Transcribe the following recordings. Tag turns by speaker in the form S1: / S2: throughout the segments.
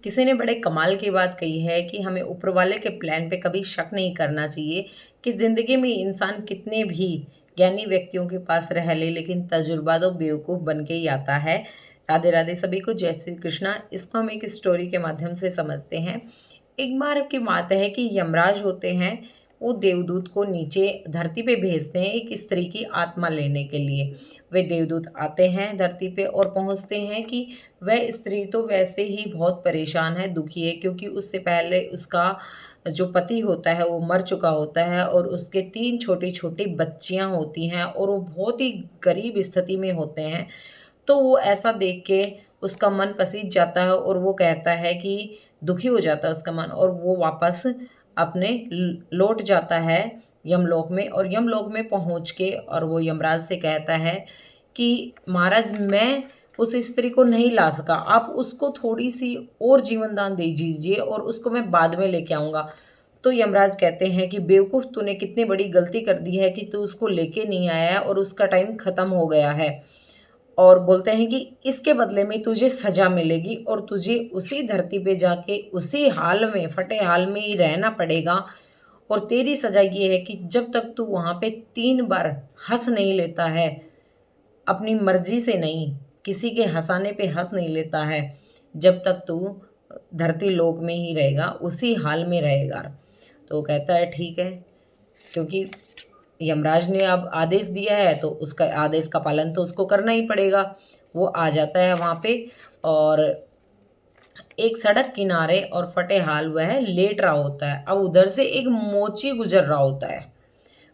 S1: किसी ने बड़े कमाल की बात कही है कि हमें ऊपर वाले के प्लान पे कभी शक नहीं करना चाहिए कि ज़िंदगी में इंसान कितने भी ज्ञानी व्यक्तियों के पास रह ले लेकिन तजुर्बा तो बेवकूफ़ बन के ही आता है। राधे राधे सभी को, जय श्री कृष्णा। इसको हम एक स्टोरी के माध्यम से समझते हैं। एक बार की बात है कि यमराज होते हैं, वो देवदूत को नीचे धरती पे भेजते हैं एक स्त्री की आत्मा लेने के लिए। वे देवदूत आते हैं धरती पे और पहुंचते हैं कि वह स्त्री तो वैसे ही बहुत परेशान है, दुखी है, क्योंकि उससे पहले उसका जो पति होता है वो मर चुका होता है और उसके 3 छोटी-छोटी बच्चियाँ होती हैं और वो बहुत ही गरीब स्थिति में होते हैं। तो वो ऐसा देख के उसका मन पसीज जाता है और वो कहता है कि दुखी हो जाता है उसका मन, और वो वापस अपने लौट जाता है यमलोक में। और यमलोक में पहुँच के और वो यमराज से कहता है कि महाराज, मैं उस स्त्री को नहीं ला सका, आप उसको थोड़ी-सी और जीवन दान दे दीजिए और उसको मैं बाद में लेके आऊँगा। तो यमराज कहते हैं कि बेवकूफ़, तूने कितनी बड़ी गलती कर दी है कि तू उसको लेके नहीं आया है और उसका टाइम ख़त्म हो गया है। और बोलते हैं कि इसके बदले में तुझे सज़ा मिलेगी और तुझे उसी धरती पे जाके उसी हाल में, फटे हाल में ही रहना पड़ेगा। और तेरी सज़ा ये है कि जब तक तू वहाँ पे 3 बार हँस नहीं लेता है, अपनी मर्ज़ी से नहीं, किसी के हँसाने पे हँस नहीं लेता है, जब तक तू धरती लोक में ही रहेगा, उसी हाल में रहेगा। तो वो कहता है ठीक है, क्योंकि यमराज ने अब आदेश दिया है तो उसका आदेश का पालन तो उसको करना ही पड़ेगा। वो आ जाता है वहाँ पे और एक सड़क किनारे और फटे हाल वह लेट रहा होता है। अब उधर से एक मोची गुजर रहा होता है।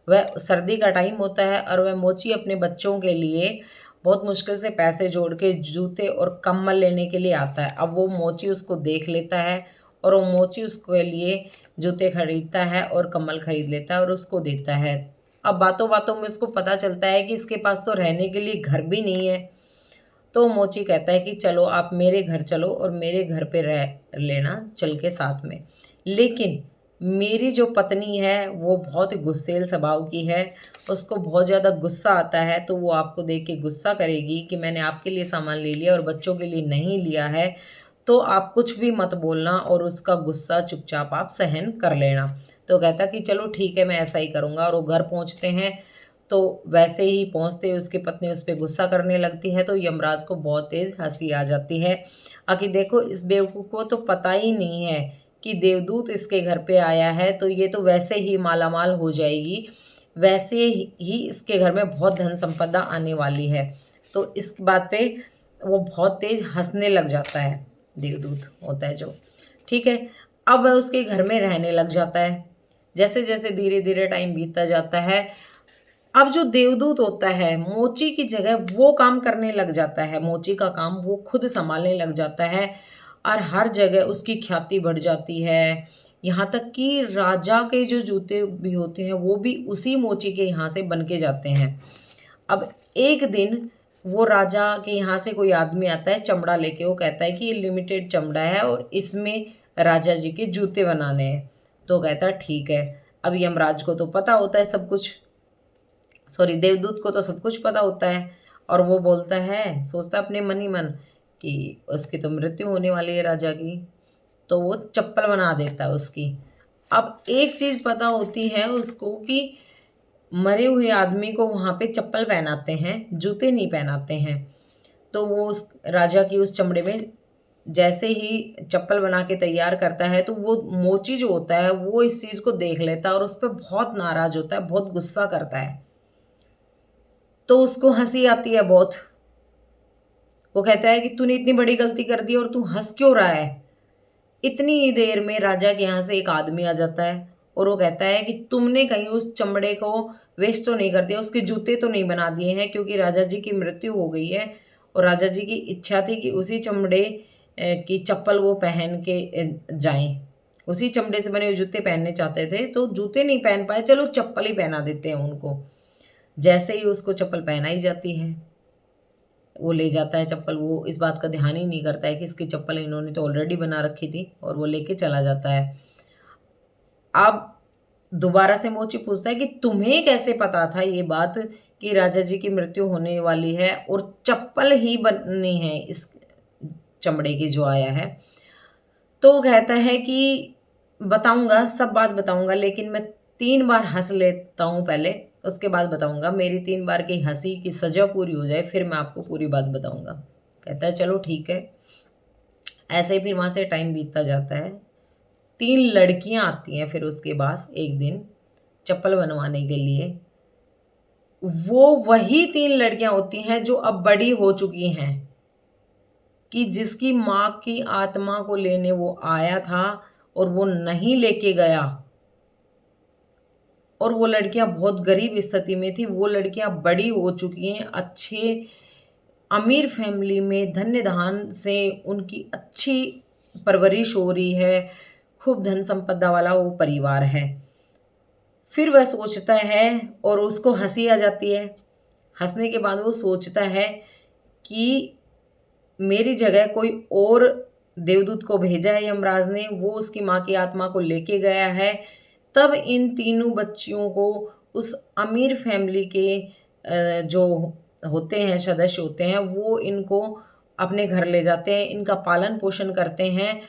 S1: वह सर्दी का टाइम होता है और वह मोची अपने बच्चों के लिए बहुत मुश्किल से पैसे जोड़ के जूते और कम्बल लेने के लिए आता है। अब वो मोची उसको देख लेता है और वो मोची उसके लिए जूते खरीदता है और कम्बल खरीद लेता है और उसको देता है। अब बातों बातों में उसको पता चलता है कि इसके पास तो रहने के लिए घर भी नहीं है। तो मोची कहता है कि चलो आप मेरे घर चलो और मेरे घर पे रह लेना चल के साथ में। लेकिन मेरी जो पत्नी है वो बहुत ही गुस्सैल स्वभाव की है, उसको बहुत ज़्यादा गुस्सा आता है, तो वो आपको देख के गुस्सा करेगी कि मैंने आपके लिए सामान ले लिया और बच्चों के लिए नहीं लिया है, तो आप कुछ भी मत बोलना और उसका गुस्सा चुपचाप आप सहन कर लेना। तो कहता कि चलो ठीक है, मैं ऐसा ही करूँगा। और वो घर पहुँचते हैं तो वैसे ही पहुँचते ही उसकी पत्नी उस पे गुस्सा करने लगती है, तो यमराज को बहुत तेज़ हँसी आ जाती है। कि देखो, इस बेवकूफ़ को तो पता ही नहीं है कि देवदूत इसके घर पे आया है, तो ये तो वैसे ही मालामाल हो जाएगी, वैसे ही इसके घर में बहुत धन संपदा आने वाली है। तो इस बात पे वो बहुत तेज़ हँसने लग जाता है, देवदूत होता है जो। ठीक है, अब वह उसके घर में रहने लग जाता है। जैसे-जैसे धीरे-धीरे टाइम बीतता जाता है, अब जो देवदूत होता है, मोची की जगह वो काम करने लग जाता है, मोची का काम वो खुद सँभालने लग जाता है और हर जगह उसकी ख्याति बढ़ जाती है। यहाँ तक कि राजा के जो जूते भी होते हैं, वो भी उसी मोची के यहाँ से बन के जाते हैं। अब एक दिन वो राजा के यहाँ से कोई आदमी आता है चमड़ा लेके, वो कहता है कि ये लिमिटेड चमड़ा है और इसमें राजा जी के जूते बनाने हैं। तो कहता है ठीक है। अब यमराज को तो पता होता है सब कुछ, सॉरी, देवदूत को तो सब कुछ पता होता है और वो बोलता है, सोचता है अपने मन ही मन कि उसकी तो मृत्यु होने वाली है राजा की, तो वो चप्पल बना देता है उसकी। अब एक चीज़ पता होती है उसको कि मरे हुए आदमी को वहाँ पे चप्पल पहनाते हैं, जूते नहीं पहनाते हैं। तो वो उस राजा की उस चमड़े में जैसे ही चप्पल बना के तैयार करता है, तो वो मोची जो होता है वो इस चीज़ को देख लेता है और उस पे बहुत नाराज़ होता है, बहुत गुस्सा करता है। तो उसको हँसी आती है बहुत। वो कहता है कि तूने इतनी बड़ी गलती कर दी और तू हँस क्यों रहा है? इतनी ही देर में राजा के यहाँ से एक आदमी आ जाता है और वो कहता है कि तुमने कहीं उस चमड़े को वेस्ट तो नहीं कर दिया, उसके जूते तो नहीं बना दिए हैं, क्योंकि राजा जी की मृत्यु हो गई है और राजा जी की इच्छा थी कि उसी चमड़े की चप्पल वो पहन के जाएँ। उसी चमड़े से बने हुए जूते पहनने चाहते थे, तो जूते नहीं पहन पाए, चलो चप्पल ही पहना देते हैं उनको। जैसे ही उसको चप्पल पहनाई जाती है, वो ले जाता है चप्पल, वो इस बात का ध्यान ही नहीं करता है कि इसकी चप्पल इन्होंने तो ऑलरेडी बना रखी थी, और वो लेके चला जाता है। अब दोबारा से मोची पूछता है कि तुम्हें कैसे पता था ये बात कि राजा जी की मृत्यु होने वाली है और चप्पल ही बननी है इस चमड़े की जो आया है? तो वो कहता है कि बताऊँगा, सब बात बताऊँगा, लेकिन मैं 3 बार हँस लेता हूँ पहले, उसके बाद बताऊँगा। मेरी 3 बार की हँसी की सज़ा पूरी हो जाए, फिर मैं आपको पूरी बात बताऊँगा। कहता है चलो ठीक है। ऐसे ही फिर वहाँ से टाइम बीतता जाता है। 3 लड़कियाँ आती हैं फिर उसके पास एक दिन चप्पल बनवाने के लिए। वो वही 3 लड़कियाँ होती हैं जो अब बड़ी हो चुकी हैं, कि जिसकी माँ की आत्मा को लेने वो आया था और वो नहीं लेके गया, और वो लड़कियाँ बहुत गरीब स्थिति में थी। वो लड़कियाँ बड़ी हो चुकी हैं, अच्छे अमीर फैमिली में धन्य-धान्य से उनकी अच्छी परवरिश हो रही है, खूब धन संपदा वाला वो परिवार है। फिर वह सोचता है और उसको हँसी आ जाती है। हँसने के बाद वो सोचता है कि मेरी जगह कोई और देवदूत को भेजा है यमराज ने, वो उसकी माँ की आत्मा को लेके गया है। तब इन तीनों बच्चियों को उस अमीर फैमिली के जो होते हैं, सदस्य होते हैं, वो इनको अपने घर ले जाते हैं, इनका पालन-पोषण करते हैं।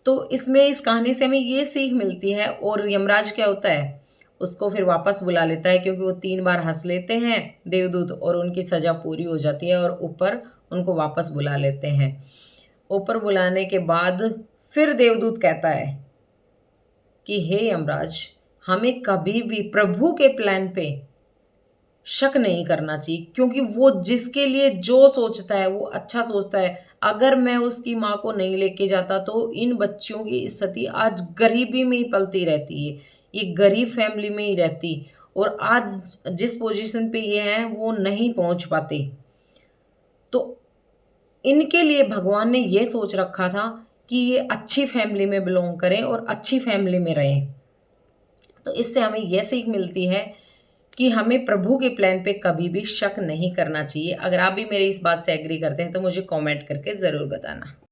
S1: तो इसमें इस कहानी से हमें ये सीख मिलती है, और यमराज क्या होता है, उसको फिर वापस बुला लेता है, क्योंकि वो 3 बार हँस लेते हैं देवदूत और उनकी सज़ा पूरी हो जाती है और ऊपर उनको वापस बुला लेते हैं। ऊपर बुलाने के बाद फिर देवदूत कहता है कि हे यमराज, हमें कभी भी प्रभु के प्लान पे शक नहीं करना चाहिए, क्योंकि वो जिसके लिए जो सोचता है वो अच्छा सोचता है। अगर मैं उसकी माँ को नहीं लेके जाता तो इन बच्चियों की स्थिति आज गरीबी में ही पलती रहती है, ये गरीब फैमिली में ही रहती, और आज जिस पोजीशन पे ये हैं वो नहीं पहुँच पाते। तो इनके लिए भगवान ने ये सोच रखा था कि ये अच्छी फैमिली में बिलॉन्ग करें और अच्छी फैमिली में रहें। तो इससे हमें यह सीख मिलती है कि हमें प्रभु के प्लान पे कभी भी शक नहीं करना चाहिए। अगर आप भी मेरी इस बात से एग्री करते हैं तो मुझे कमेंट करके ज़रूर बताना।